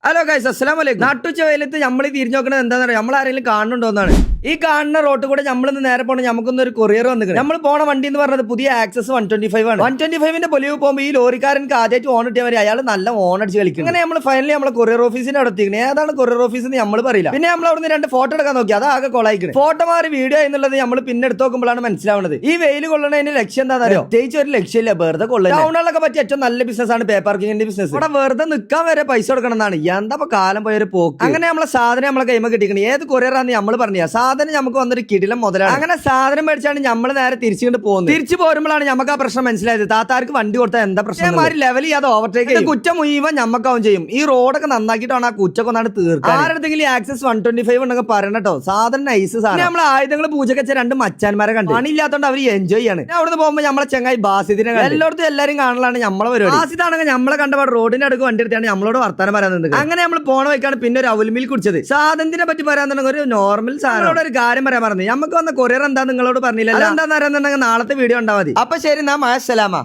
Hello guys, അസ്സലാമു അലൈക്കും. നട്ടുച്ച വെയിലത്ത് നമ്മൾ തിരിഞ്ഞു നോക്കുന്നത് എന്താണെന്ന് അറിയാം, നമ്മൾ ആരെങ്കിലും കാണുന്നുണ്ടോന്നാണ്. ഈ കാണുന്ന റോഡ് കൂടെ നമ്മളിന്ന് നേരെ പോകണം. നമുക്കൊന്നും ഒരു കൊറിയർ വന്നിട്ടുണ്ട്. നമ്മൾ പോണ വണ്ടി എന്ന് പറഞ്ഞത് പുതിയ ആക്സസ് 125 ആണ്. 125ന്റെ പൊലിവ് പോകുമ്പോൾ ഈ ലോറിക്കാരൻക്ക് ആദ്യമായിട്ട് ഓൺ ഇട്ടിയാൽ മതി, അയാൾ നല്ല ഓൺ അടിച്ച് കളിക്കും. അങ്ങനെ നമ്മൾ ഫൈനലി നമ്മളെ കൊറിയർ ഓഫീസിന്റെ അവിടെ എത്തിക്കണേ. ഏതാണ് കൊറിയർ ഓഫീസ് എന്ന് നമ്മൾ പറയില്ല. പിന്നെ നമ്മൾ അവിടുന്ന് 2 ഫോട്ടോ എടുക്കാൻ നോക്കി, അത് ആകെ കൊളായിക്കണം. ഫോട്ടോ മാറി വീഡിയോ എന്നുള്ളത് നമ്മൾ പിന്നെ എടുത്ത് നോക്കുമ്പോഴാണ് മനസ്സിലാവുന്നത്. ഈ വെയിൽ കൊള്ളണതിന്റെ ലക്ഷ്യം എന്താണെന്ന് അറിയോ? പ്രത്യേകിച്ച് ഒരു ലക്ഷ്യമില്ല, വെറുതെ കൊള്ളുന്നത്. ടൗണുകളൊക്കെ പറ്റിയ ഏറ്റവും നല്ല ബിസിനസ് ആണ് പേ പാർക്കിംഗിന്റെ ബിസിനസ്. ഇവിടെ വെറുതെ നിൽക്കാൻ വരെ പൈസ കൊടുക്കണം എന്നാണ്. എന്താ കാലം പോയൊരു പോക്ക്. അങ്ങനെ നമ്മളെ സാധനം നമ്മളെ കൈമ കിട്ടിക്കണം. ഏത് കൊറിയറാന്ന് നമ്മൾ പറഞ്ഞ സാധനം നമുക്ക് വന്നൊരു കിടിലം മുതലാണ്. അങ്ങനെ സാധനം മേടിച്ചാണ് നമ്മൾ നേരെ തിരിച്ചുകൊണ്ട് പോകുന്നത്. തിരിച്ചു പോരുമ്പോഴാണ് നമുക്ക് ആ പ്രശ്നം മനസ്സിലായത്. താത്താർക്ക് വണ്ടി കൊടുത്താൽ എന്താ പ്രശ്നം, ലെവൽ ചെയ്യാതെ ഓവർടേക്ക് കുറ്റം മുഴുവൻ ഞമ്മക്കാവും ചെയ്യും. ഈ റോഡൊക്കെ നന്നാക്കിയിട്ടാണ് ആ കുറ്റൊക്കെ ഒന്നാണ് തീർക്കുക. ആരുടെങ്കിലും ആക്സസ് 125 ഉണ്ടെങ്കിൽ പറയണട്ടോ, സാധനം നൈസ് സാധനം. നമ്മൾ ആയുധങ്ങൾ പൂജക്ക് വെച്ച 2 മച്ചാന്മാരെ കണ്ടു. പണിയില്ലാത്തോണ്ട് അവർ എൻജോയ് ചെയ്യാണ്. അവിടുന്ന് പോകുമ്പോൾ നമ്മളെ ചങ്ങായി ബാസിദിനെ എല്ലായിടത്തും എല്ലാവരും കാണലാണ് നമ്മളെ പരിപാടി. ബാസിദാണെങ്കിൽ നമ്മളെ കണ്ടപാട് റോഡിന്റെ അടുക്ക് വണ്ടി എടുത്താണ് നമ്മളോട് വർത്താനം പറയാൻ. അങ്ങനെ നമ്മൾ പോണ വയ്ക്കാണ് പിന്നെ ഒരു അവൽമിൽ കുടിച്ചത്. സാധനത്തിനെ പറ്റി പറയാന്നുണ്ടെങ്കിൽ ഒരു നോർമൽ സാധനം. ഒരു കാര്യം പറയാൻ പറഞ്ഞു, നമുക്ക് വന്ന കൊറിയർ എന്താ നിങ്ങളോട് പറഞ്ഞില്ല. എന്താണെന്ന് അറിയാന്നുണ്ടെങ്കിൽ നാളത്തെ വീഡിയോ ഉണ്ടാവാതി. അപ്പൊ ശരി, നാം അസ്സലാമ.